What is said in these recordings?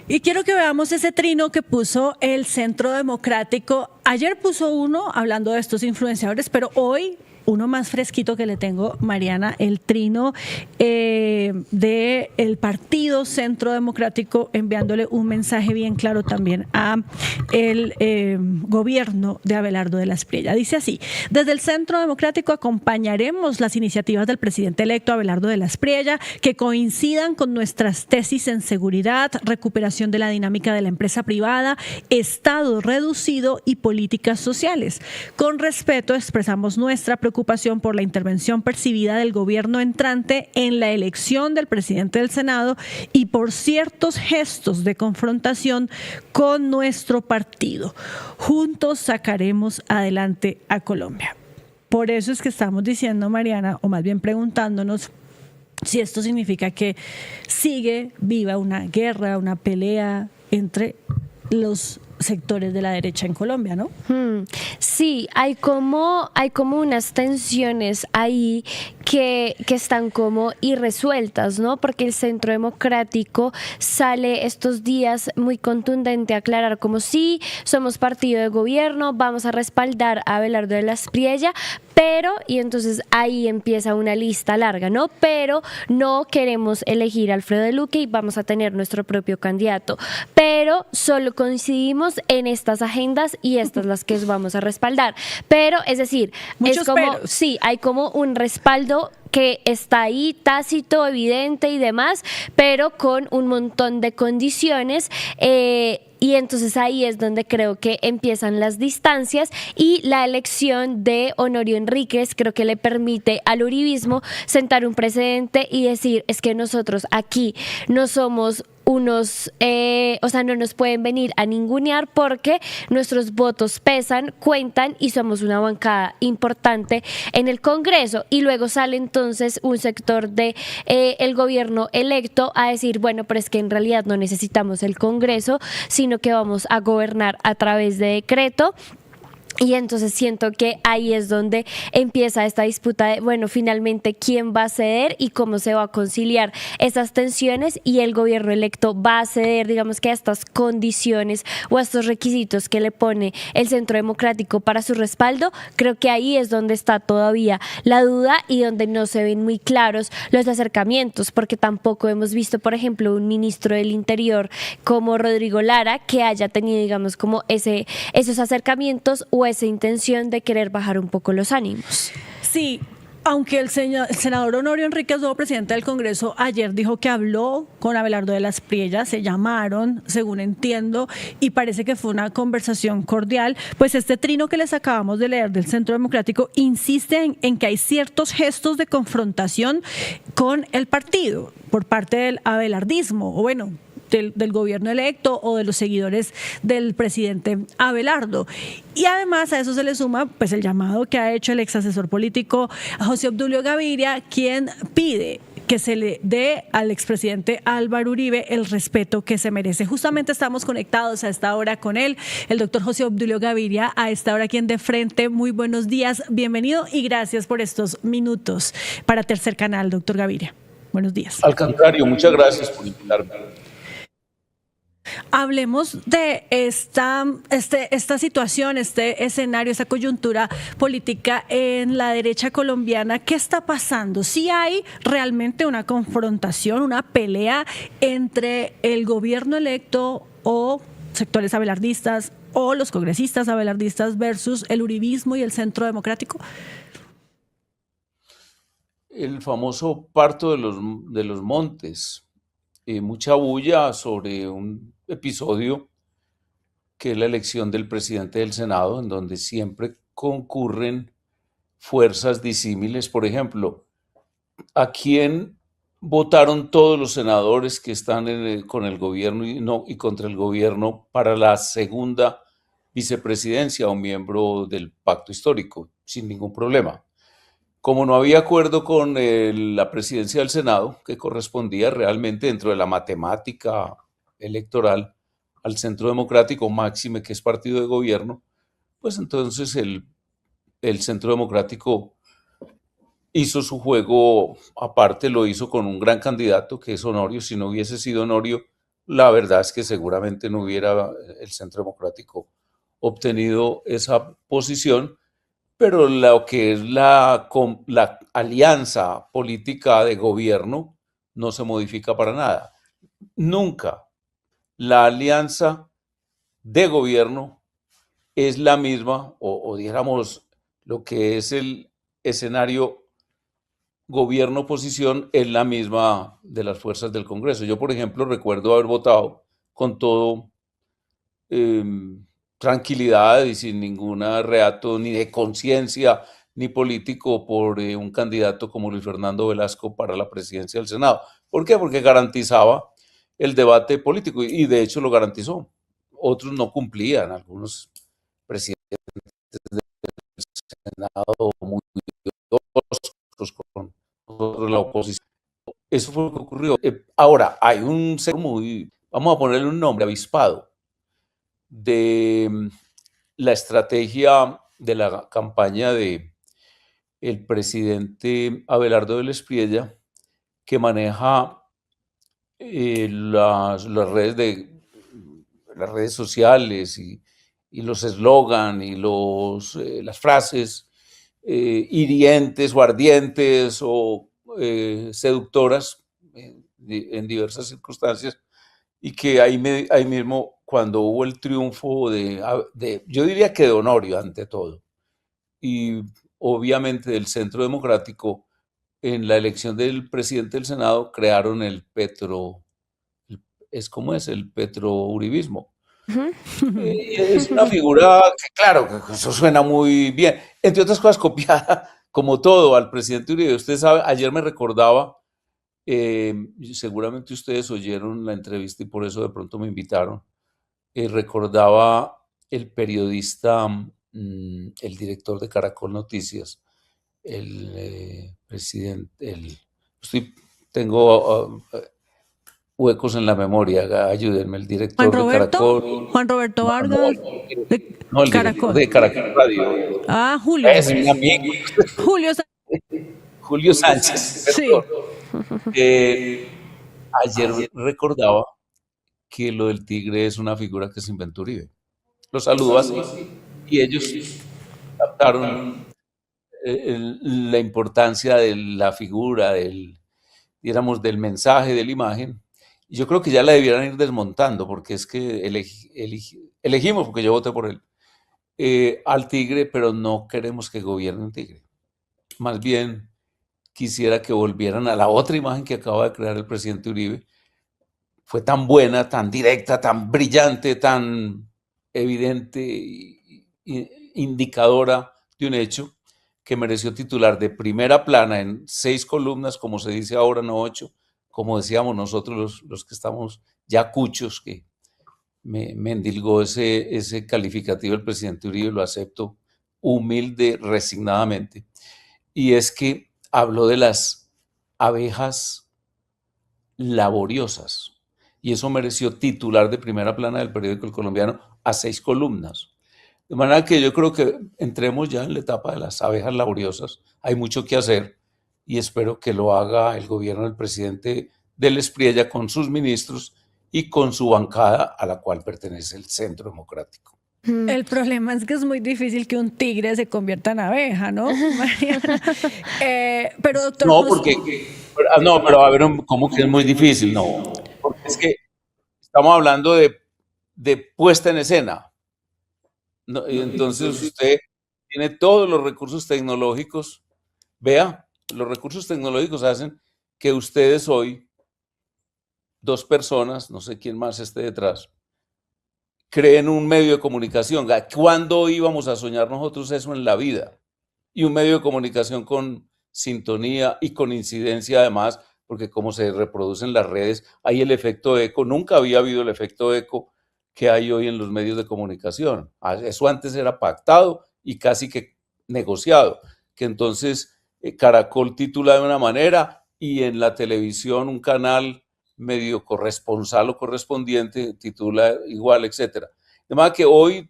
Y quiero que veamos ese trino que puso el Centro Democrático. Ayer puso uno hablando de estos influenciadores, pero hoy uno más fresquito que le tengo, Mariana, el trino del Partido Centro Democrático, enviándole un mensaje bien claro también a el gobierno de Abelardo de la Espriella. Dice así: desde el Centro Democrático acompañaremos las iniciativas del presidente electo Abelardo de la Espriella que coincidan con nuestras tesis en seguridad, recuperación de la dinámica de la empresa privada, Estado reducido y políticas sociales. Con respeto expresamos nuestra preocupación por la intervención percibida del gobierno entrante en la elección del presidente del Senado y por ciertos gestos de confrontación con nuestro partido. Juntos sacaremos adelante a Colombia. Por eso es que estamos diciendo, Mariana, o más bien preguntándonos, si esto significa que sigue viva una guerra, una pelea entre los sectores de la derecha en Colombia, ¿no? Sí, hay como unas tensiones ahí que están como irresueltas, ¿no? Porque el Centro Democrático sale estos días muy contundente a aclarar como sí, somos partido de gobierno, vamos a respaldar a Abelardo de la Espriella, pero, y entonces ahí empieza una lista larga, ¿no? Pero no queremos elegir a Alfredo de Luque y vamos a tener nuestro propio candidato, pero solo coincidimos en estas agendas y estas las que vamos a respaldar. Pero, es decir, muchos es como, peros. sí, hay como un respaldo que está ahí tácito, evidente y demás, pero con un montón de condiciones. Y entonces ahí es donde creo que empiezan las distancias y la elección de Honorio Enríquez creo que le permite al uribismo sentar un precedente y decir, es que nosotros aquí no somos unos, o sea, no nos pueden venir a ningunear porque nuestros votos pesan, cuentan y somos una bancada importante en el Congreso. Y luego sale entonces un sector de el gobierno electo a decir, bueno, pero es que en realidad no necesitamos el Congreso, sino que vamos a gobernar a través de decreto. Y entonces siento que ahí es donde empieza esta disputa de, bueno, finalmente quién va a ceder y cómo se va a conciliar esas tensiones y el gobierno electo va a ceder, digamos que a estas condiciones o a estos requisitos que le pone el Centro Democrático para su respaldo. Creo que ahí es donde está todavía la duda y donde no se ven muy claros los acercamientos, porque tampoco hemos visto, por ejemplo, un ministro del Interior como Rodrigo Lara que haya tenido, digamos, como esos acercamientos o esa intención de querer bajar un poco los ánimos. Sí, aunque el senador Honorio Enríquez, nuevo presidente del Congreso, ayer dijo que habló con Abelardo de la Espriella, se llamaron, según entiendo, y parece que fue una conversación cordial, pues este trino que les acabamos de leer del Centro Democrático insiste en que hay ciertos gestos de confrontación con el partido por parte del abelardismo, o bueno, del gobierno electo o de los seguidores del presidente Abelardo. Y además a eso se le suma pues el llamado que ha hecho el ex asesor político José Obdulio Gaviria, quien pide que se le dé al expresidente Álvaro Uribe el respeto que se merece. Justamente estamos conectados a esta hora con él, el doctor José Obdulio Gaviria, a esta hora aquí en De Frente. Muy buenos días, bienvenido y gracias por estos minutos para Tercer Canal, doctor Gaviria. Buenos días. Al contrario, muchas gracias por invitarme. Hablemos de esta situación, este escenario, esta coyuntura política en la derecha colombiana. ¿Qué está pasando? ¿Sí hay realmente una confrontación, una pelea entre el gobierno electo o sectores abelardistas o los congresistas abelardistas versus el uribismo y el Centro Democrático? El famoso parto de los montes. Mucha bulla sobre un episodio que es la elección del presidente del Senado, en donde siempre concurren fuerzas disímiles. Por ejemplo, ¿a quién votaron todos los senadores que están con el gobierno y contra el gobierno para la segunda vicepresidencia o miembro del pacto histórico? Sin ningún problema. Como no había acuerdo con la presidencia del Senado, que correspondía realmente dentro de la matemática electoral al Centro Democrático, máxime que es partido de gobierno, pues entonces el Centro Democrático hizo su juego aparte, lo hizo con un gran candidato que es Honorio. Si no hubiese sido Honorio, la verdad es que seguramente no hubiera el Centro Democrático obtenido esa posición, pero lo que es la alianza política de gobierno no se modifica para nada. Nunca la alianza de gobierno es la misma, o dijéramos lo que es el escenario gobierno-oposición es la misma de las fuerzas del Congreso. Yo, por ejemplo, recuerdo haber votado con todo eh, tranquilidad y sin ningún reato ni de conciencia ni político por un candidato como Luis Fernando Velasco para la presidencia del Senado. ¿Por qué? Porque garantizaba el debate político y de hecho lo garantizó. Otros no cumplían, algunos presidentes del Senado muy toscos con la oposición. Eso fue lo que ocurrió. Ahora, hay un ser muy, vamos a ponerle un nombre, avispado, de la estrategia de la campaña de el presidente Abelardo del Espriella, que maneja las redes sociales y los eslogan y las frases hirientes o ardientes o seductoras en diversas circunstancias, y que ahí mismo, cuando hubo el triunfo yo diría que de Honorio ante todo, y obviamente del Centro Democrático, en la elección del presidente del Senado crearon es como es el petrouribismo. Es una figura que, claro, que eso suena muy bien. Entre otras cosas, copiada, como todo, al presidente Uribe. Usted sabe, ayer me recordaba, seguramente ustedes oyeron la entrevista y por eso de pronto me invitaron. Recordaba el periodista, el director de Caracol Noticias, el presidente, tengo huecos en la memoria, ayúdenme, el director de Caracol. Juan Roberto Vargas, de No, el director de Caracol Radio. Julio. Es mi amigo. Julio. Julio Sánchez, Sí. Ayer recordaba que lo del tigre es una figura que se inventó Uribe. Lo saludó así y ellos captaron la importancia de la figura, digamos, del mensaje, de la imagen. Y yo creo que ya la debieran ir desmontando, porque es que elegimos, porque yo voté por él, al tigre, pero no queremos que gobierne un tigre. Más bien quisiera que volvieran a la otra imagen que acaba de crear el presidente Uribe. Fue tan buena, tan directa, tan brillante, tan evidente e indicadora de un hecho, que mereció titular de primera plana en 6 columnas, como se dice ahora, no 8, como decíamos nosotros los que estamos ya cuchos, que me endilgó ese calificativo del presidente Uribe, lo acepto humilde, resignadamente. Y es que habló de las abejas laboriosas, y eso mereció titular de primera plana del periódico El Colombiano a 6 columnas. De manera que yo creo que entremos ya en la etapa de las abejas laboriosas. Hay mucho que hacer y espero que lo haga el gobierno del presidente del Espriella con sus ministros y con su bancada a la cual pertenece el Centro Democrático. El problema es que es muy difícil que un tigre se convierta en abeja, ¿no, Mariana? Pero doctor No, pero a ver, ¿cómo que es muy difícil? No, porque es que estamos hablando de puesta en escena. No, y entonces usted tiene todos los recursos tecnológicos. Vea, los recursos tecnológicos hacen que ustedes hoy, 2 personas, no sé quién más esté detrás, creen un medio de comunicación. ¿Cuándo íbamos a soñar nosotros eso en la vida? Y un medio de comunicación con sintonía y con incidencia además, porque como se reproducen las redes, hay el efecto eco. Nunca había habido el efecto eco que hay hoy en los medios de comunicación. Eso antes era pactado y casi que negociado, que entonces Caracol titula de una manera y en la televisión un canal medio corresponsal o correspondiente titula igual, etcétera. De manera que hoy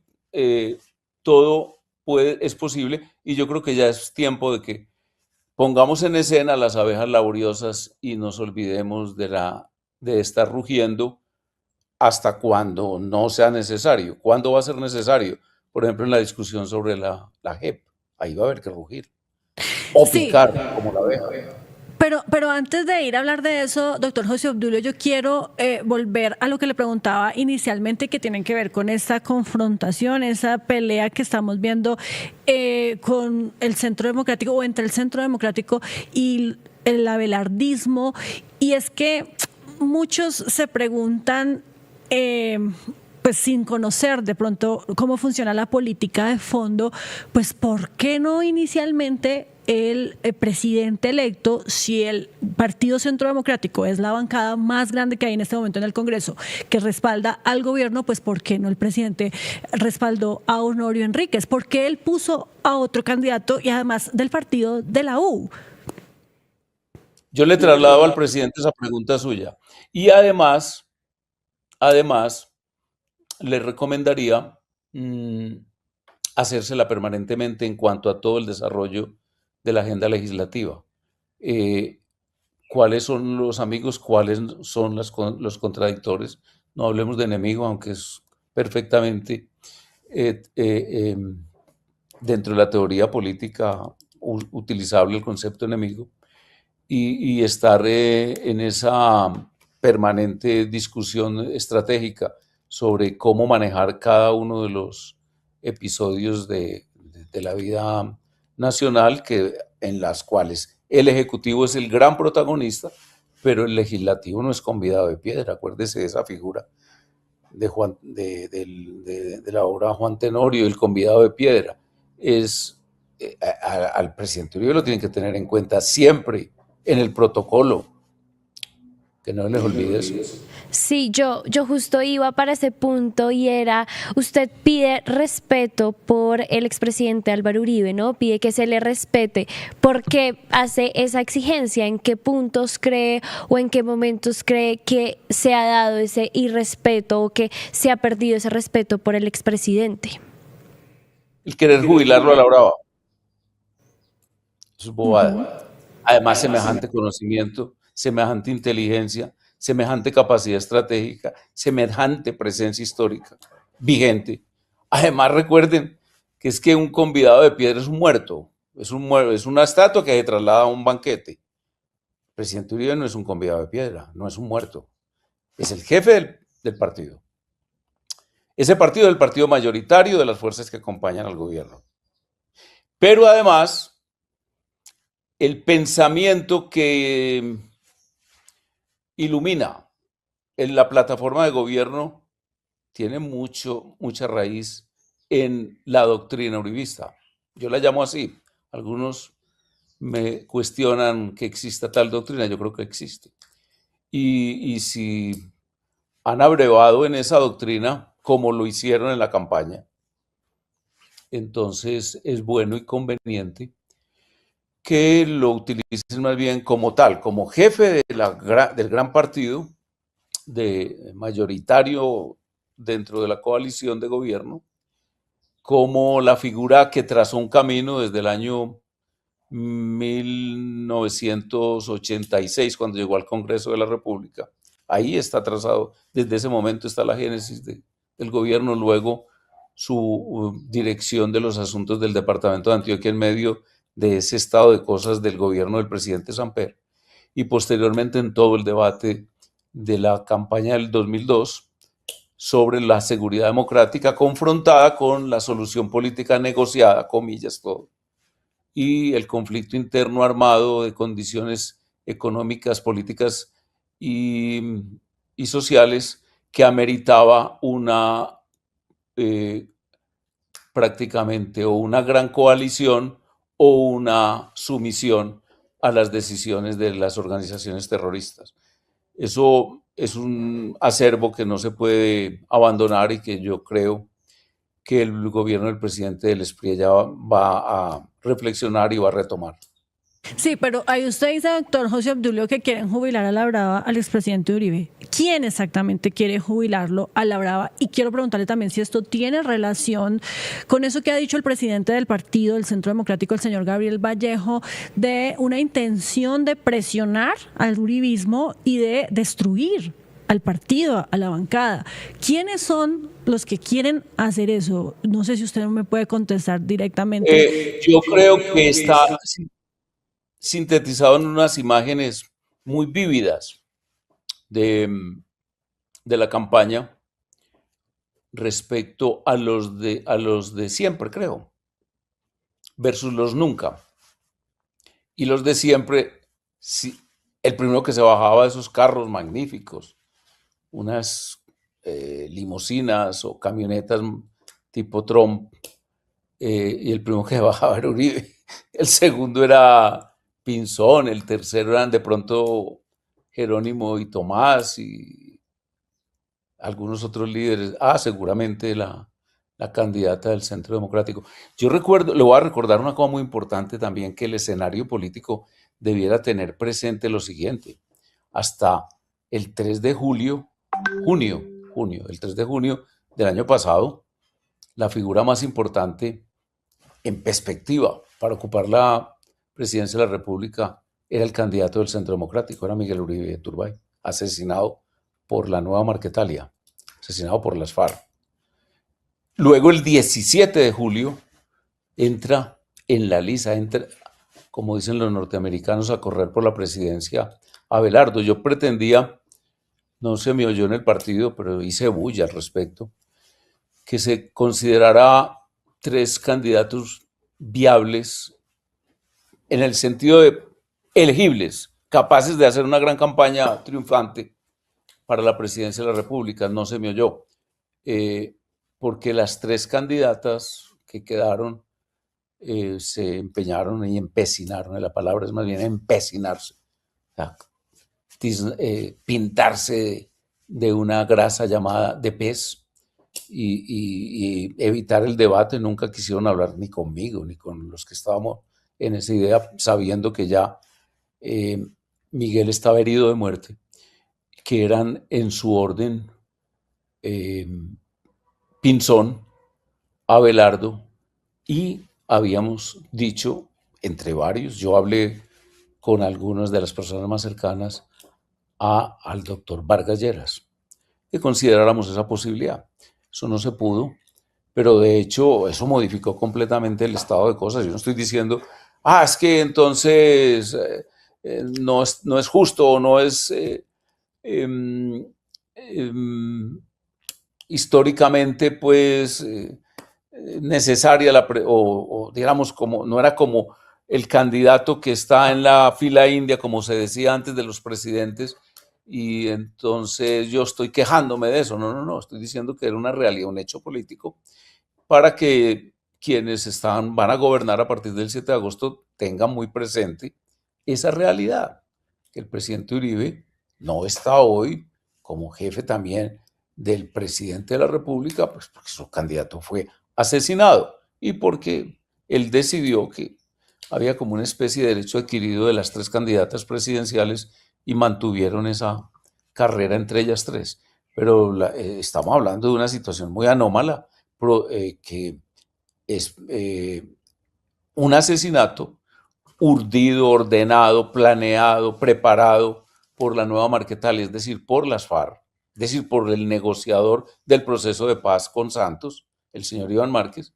todo es posible, y yo creo que ya es tiempo de que pongamos en escena las abejas laboriosas y nos olvidemos de estar rugiendo hasta cuando no sea necesario. ¿Cuándo va a ser necesario? Por ejemplo, en la discusión sobre la JEP. Ahí va a haber que rugir. O Sí, picar, como la abeja. pero antes de ir a hablar de eso, doctor José Obdulio, yo quiero volver a lo que le preguntaba inicialmente, que tienen que ver con esta confrontación, esa pelea que estamos viendo con el Centro Democrático o entre el Centro Democrático y el abelardismo. Y es que muchos se preguntan, pues sin conocer de pronto cómo funciona la política de fondo, pues ¿por qué no inicialmente el presidente electo, si el Partido Centro Democrático es la bancada más grande que hay en este momento en el Congreso, que respalda al gobierno, pues ¿por qué no el presidente respaldó a Honorio Enríquez? ¿Por qué él puso a otro candidato y además del partido de la U? Yo le traslado al presidente esa pregunta suya. Y además, le recomendaría hacérsela permanentemente en cuanto a todo el desarrollo de la agenda legislativa. ¿Cuáles son los amigos? ¿Cuáles son los contradictores? No hablemos de enemigo, aunque es perfectamente dentro de la teoría política utilizable el concepto enemigo. Y estar en esa permanente discusión estratégica sobre cómo manejar cada uno de los episodios de la vida nacional, en las cuales el Ejecutivo es el gran protagonista, pero el Legislativo no es convidado de piedra. Acuérdese de esa figura de la obra Juan Tenorio, el convidado de piedra. Al presidente Uribe lo tienen que tener en cuenta siempre en el protocolo, que no les olvide eso. Sí, yo justo iba para ese punto y era, usted pide respeto por el expresidente Álvaro Uribe, ¿no? Pide que se le respete. ¿Por qué hace esa exigencia? ¿En qué puntos cree o en qué momentos cree que se ha dado ese irrespeto o que se ha perdido ese respeto por el expresidente? El querer jubilarlo a la brava. Eso es bobada. Además, semejante conocimiento, semejante inteligencia, semejante capacidad estratégica, semejante presencia histórica vigente. Además, recuerden que es que un convidado de piedra es un muerto, es una estatua que se traslada a un banquete. El presidente Uribe no es un convidado de piedra, no es un muerto, es el jefe del partido. Ese partido es el partido mayoritario de las fuerzas que acompañan al gobierno. Pero además, el pensamiento que ilumina en la plataforma de gobierno tiene mucha raíz en la doctrina uribista. Yo la llamo así. Algunos me cuestionan que exista tal doctrina, yo creo que existe. Y si han abrevado en esa doctrina, como lo hicieron en la campaña, entonces es bueno y conveniente que lo utilicen más bien como tal, como jefe del gran partido mayoritario dentro de la coalición de gobierno, como la figura que trazó un camino desde el año 1986, cuando llegó al Congreso de la República. Ahí está trazado, desde ese momento está la génesis del gobierno, luego su dirección de los asuntos del departamento de Antioquia en medio de ese estado de cosas del gobierno del presidente Samper, y posteriormente en todo el debate de la campaña del 2002 sobre la seguridad democrática confrontada con la solución política negociada, comillas, todo, y el conflicto interno armado de condiciones económicas, políticas y sociales que ameritaba una prácticamente o una gran coalición o una sumisión a las decisiones de las organizaciones terroristas. Eso es un acervo que no se puede abandonar y que yo creo que el gobierno del presidente del Espriella va a reflexionar y va a retomar. Sí, pero ahí usted dice, doctor José Obdulio, que quieren jubilar a la brava al expresidente Uribe. ¿Quién exactamente quiere jubilarlo a la brava? Y quiero preguntarle también si esto tiene relación con eso que ha dicho el presidente del partido del Centro Democrático, el señor Gabriel Vallejo, de una intención de presionar al uribismo y de destruir al partido, a la bancada. ¿Quiénes son los que quieren hacer eso? No sé si usted no me puede contestar directamente. Yo creo que está sintetizado en unas imágenes muy vívidas de, de la campaña respecto a los de siempre, creo, versus los nunca. Y los de siempre, sí, el primero que se bajaba de esos carros magníficos, unas limusinas o camionetas tipo Trump, y el primero que bajaba era Uribe, el segundo era Pinzón, el tercero eran de pronto Jerónimo y Tomás y algunos otros líderes. Seguramente la candidata del Centro Democrático. Yo recuerdo, le voy a recordar una cosa muy importante también, que el escenario político debiera tener presente lo siguiente. Hasta el 3 de junio, el 3 de junio del año pasado, la figura más importante en perspectiva para ocupar la presidencia de la República era el candidato del Centro Democrático, era Miguel Uribe Turbay, asesinado por la Nueva Marquetalia, asesinado por las FARC. Luego el 17 de julio entra en la lista, entra, como dicen los norteamericanos, a correr por la presidencia Abelardo. Yo pretendía, no se me oyó en el partido, pero hice bulla al respecto, que se considerara 3 candidatos viables en el sentido de elegibles, capaces de hacer una gran campaña triunfante para la presidencia de la República. No se me oyó, porque las 3 candidatas que quedaron se empeñaron y empecinaron, la palabra es más bien empecinarse, pintarse de una grasa llamada de pez, y evitar el debate. Nunca quisieron hablar ni conmigo ni con los que estábamos en esa idea, sabiendo que ya Miguel estaba herido de muerte, que eran en su orden Pinzón, Abelardo, y habíamos dicho entre varios, yo hablé con algunas de las personas más cercanas al doctor Vargas Lleras, que consideráramos esa posibilidad. Eso no se pudo, pero de hecho eso modificó completamente el estado de cosas. Yo no estoy diciendo, es que entonces no es justo o no es históricamente pues necesaria o digamos, como no era como el candidato que está en la fila india, como se decía antes de los presidentes, y entonces yo estoy quejándome de eso. No, estoy diciendo que era una realidad, un hecho político, para que quienes van a gobernar a partir del 7 de agosto tengan muy presente esa realidad, que el presidente Uribe no está hoy como jefe también del presidente de la República, pues porque su candidato fue asesinado y porque él decidió que había como una especie de derecho adquirido de las 3 candidatas presidenciales y mantuvieron esa carrera entre ellas 3. Pero estamos hablando de una situación muy anómala, que es un asesinato urdido, ordenado, planeado, preparado por la Nueva Marquetalia, es decir, por las FARC, es decir, por el negociador del proceso de paz con Santos, el señor Iván Márquez.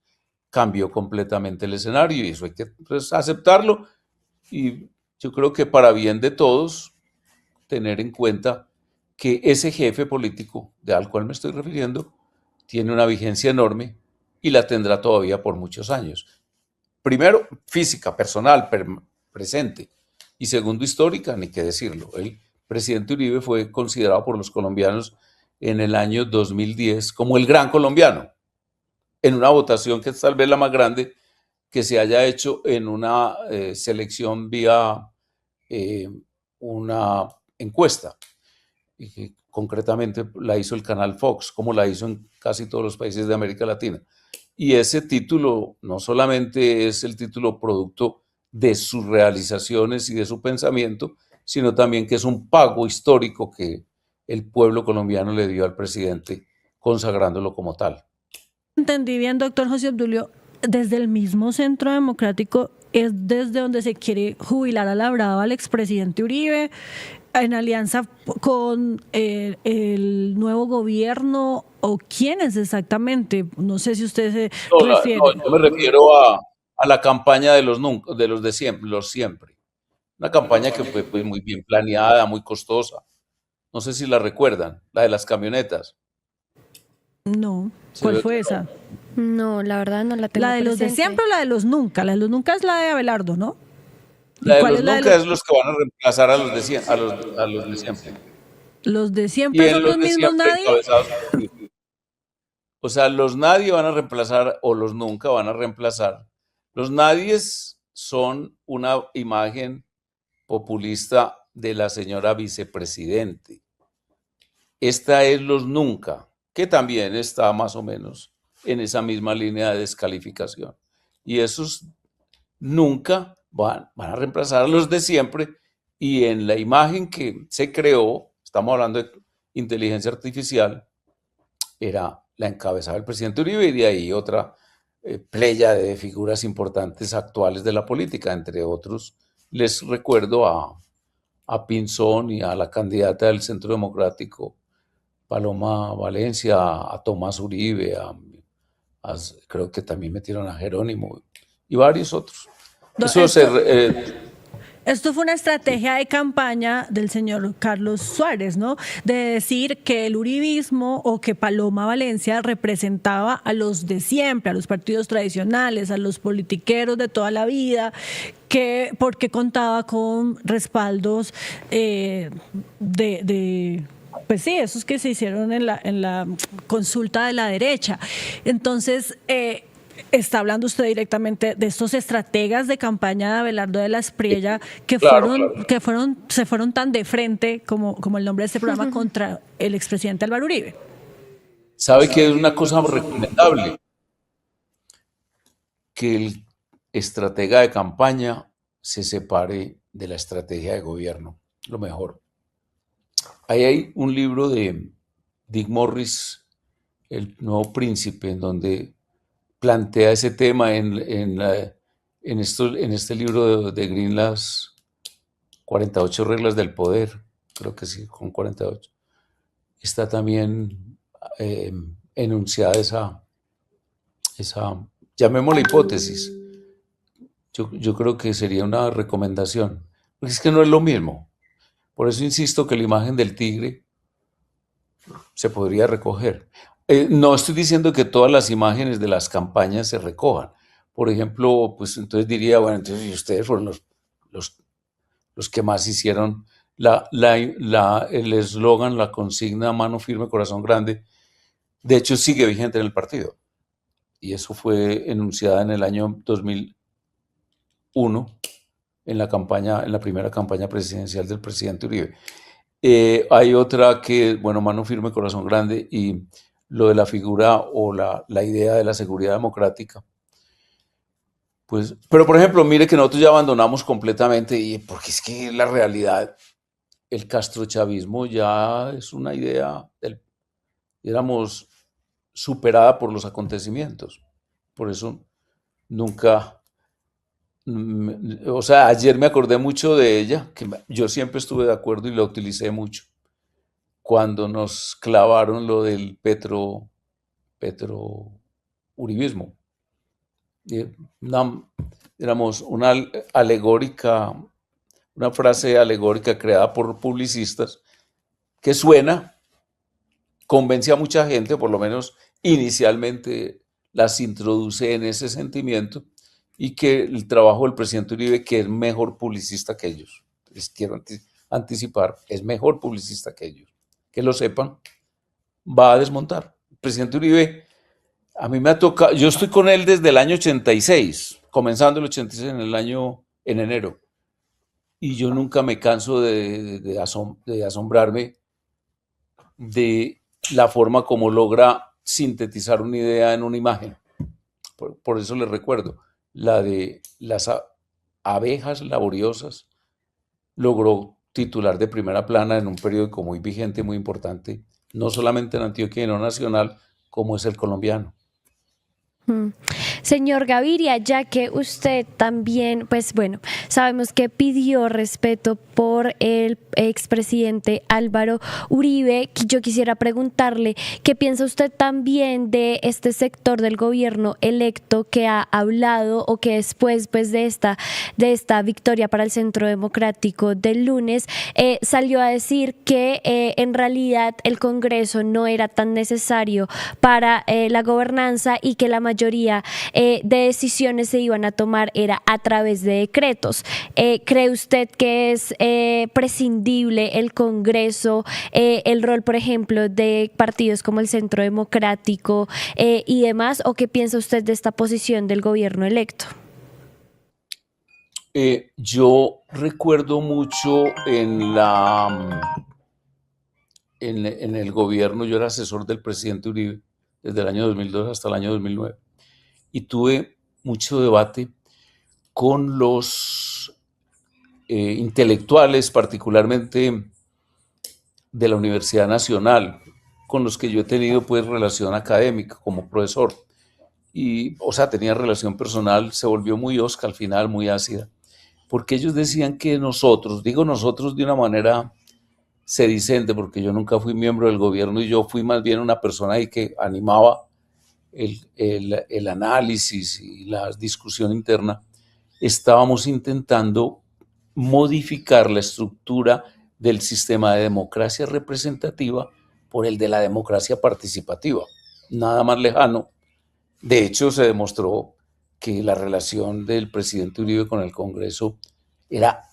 Cambió completamente el escenario y eso hay que aceptarlo, y yo creo que para bien de todos tener en cuenta que ese jefe político al cual me estoy refiriendo tiene una vigencia enorme y la tendrá todavía por muchos años. Primero, física, personal, presente, y segundo, histórica, ni qué decirlo. El presidente Uribe fue considerado por los colombianos en el año 2010 como el gran colombiano, en una votación que es tal vez la más grande que se haya hecho en una selección vía una encuesta, y que concretamente la hizo el canal Fox, como la hizo en casi todos los países de América Latina. Y ese título no solamente es el título producto de sus realizaciones y de su pensamiento, sino también que es un pago histórico que el pueblo colombiano le dio al presidente, consagrándolo como tal. Entendí bien, doctor José Obdulio, desde el mismo Centro Democrático es desde donde se quiere jubilar a la brava al expresidente Uribe. en alianza con el nuevo gobierno o quiénes exactamente. No sé si usted se refiere. No, yo me refiero a la campaña de los nunca, de los de siempre, los siempre. Una campaña que fue pues, muy bien planeada, muy costosa. No sé si la recuerdan, la de las camionetas. No, Se ¿cuál ve fue que esa? No, la verdad no la tengo ¿La de los de presente. siempre o la de los nunca? La de los nunca es la de Abelardo, ¿no? ¿Y la de cuál los es la de nunca es los que van a reemplazar a los de, a los de siempre. los de Y siempre en son los los de mismos siempre nadie? encabezados por Uribe. O sea, los nadie van a reemplazar o los nunca van a reemplazar. Los nadies son una imagen populista de la señora vicepresidente. Esta es los nunca, que también está más o menos en esa misma línea de descalificación. Y esos nunca van a reemplazar a los de siempre. Y en la imagen que se creó, estamos hablando de inteligencia artificial, era la encabezada el presidente Uribe y de ahí otra playa de figuras importantes actuales de la política, entre otros. Les recuerdo a Pinzón y a la candidata del Centro Democrático, Paloma Valencia, a Tomás Uribe, creo que también metieron a Jerónimo y varios otros. Eso Esto fue una estrategia de campaña del señor Carlos Suárez, ¿no? De decir que el uribismo o que Paloma Valencia representaba a los de siempre, a los partidos tradicionales, a los politiqueros de toda la vida, que porque contaba con respaldos pues sí, esos que se hicieron en la consulta de la derecha. Entonces, está hablando usted directamente de estos estrategas de campaña de Abelardo de la Espriella claro. se fueron tan de frente como el nombre de este programa contra el expresidente Álvaro Uribe. ¿Sabe que es una cosa recomendable? Que el estratega de campaña se separe de la estrategia de gobierno, lo mejor. Ahí hay un libro de Dick Morris, El Nuevo Príncipe, en donde plantea ese tema en este libro de Green, las 48 reglas del poder, creo que sí, con 48. Está también enunciada esa, llamémosla hipótesis. Yo creo que sería una recomendación, porque es que no es lo mismo. Por eso insisto que la imagen del tigre se podría recoger. No estoy diciendo que todas las imágenes de las campañas se recojan. Por ejemplo, pues entonces diría, bueno, entonces ustedes fueron los que más hicieron el eslogan, la consigna mano firme, corazón grande. De hecho, sigue vigente en el partido. Y eso fue enunciada en el año 2001, en la primera campaña presidencial del presidente Uribe. Hay otra que, bueno, mano firme, corazón grande, y lo de la figura o la idea de la seguridad democrática. Pues, pero por ejemplo, mire que nosotros ya abandonamos completamente, porque es que la realidad, el castrochavismo ya es una idea, digamos, superada por los acontecimientos. Por eso nunca, o sea, ayer me acordé mucho de ella, que yo siempre estuve de acuerdo y la utilicé mucho, cuando nos clavaron lo del petro-uribismo. Éramos una frase alegórica creada por publicistas que convence a mucha gente, por lo menos inicialmente las introduce en ese sentimiento, y que el trabajo del presidente Uribe, que es mejor publicista que ellos, les quiero anticipar, es mejor publicista que ellos, que lo sepan, va a desmontar. El presidente Uribe, a mí me ha tocado, yo estoy con él desde el año 86, comenzando el 86 en enero, y yo nunca me canso de asombrarme de la forma como logra sintetizar una idea en una imagen. Por eso les recuerdo, la de las abejas laboriosas logró titular de primera plana en un periódico muy vigente, muy importante, no solamente en Antioquia y no nacional, como es El Colombiano. Señor Gaviria, ya que usted también, pues bueno, sabemos que pidió respeto por el expresidente Álvaro Uribe. Yo quisiera preguntarle qué piensa usted también de este sector del gobierno electo que ha hablado, o que después pues, de esta victoria para el Centro Democrático del lunes salió a decir que en realidad el Congreso no era tan necesario para la gobernanza y que la mayoría de decisiones se iban a tomar era a través de decretos. ¿Cree usted que es prescindible el Congreso, el rol, por ejemplo, de partidos como el Centro Democrático y demás, o qué piensa usted de esta posición del gobierno electo? Yo recuerdo mucho en el gobierno, yo era asesor del presidente Uribe desde el año 2002 hasta el año 2009, y tuve mucho debate con los intelectuales, particularmente de la Universidad Nacional, con los que yo he tenido pues relación académica como profesor. Y, o sea, tenía relación personal, se volvió muy hosca al final, muy ácida, porque ellos decían que nosotros, digo nosotros de una manera sedicente, porque yo nunca fui miembro del gobierno y yo fui más bien una persona ahí que animaba el análisis y la discusión interna, estábamos intentando modificar la estructura del sistema de democracia representativa por el de la democracia participativa. Nada más lejano. De hecho, se demostró que la relación del presidente Uribe con el Congreso era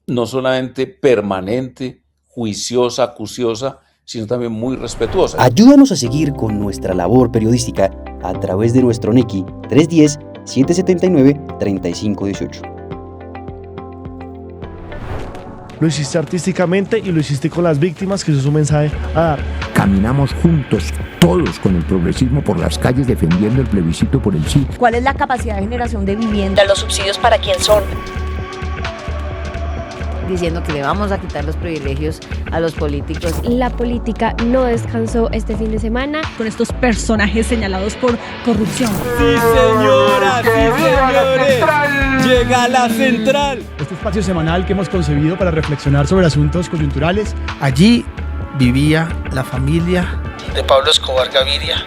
no solamente permanente, juiciosa, acuciosa, sino también muy respetuosa. Ayúdanos a seguir con nuestra labor periodística a través de nuestro NECI 310-779-3518. Lo hiciste artísticamente y lo hiciste con las víctimas, que eso es un mensaje a dar. Caminamos juntos, todos con el progresismo por las calles defendiendo el plebiscito por el sí. ¿Cuál es la capacidad de generación de vivienda? ¿Los subsidios para quién son? Diciendo que le vamos a quitar los privilegios a los políticos. La política no descansó este fin de semana Con estos personajes señalados por corrupción. Sí, señoras, sí, señores. Llega la central. Este espacio semanal que hemos concebido para reflexionar sobre asuntos coyunturales. Allí vivía la familia de Pablo Escobar Gaviria.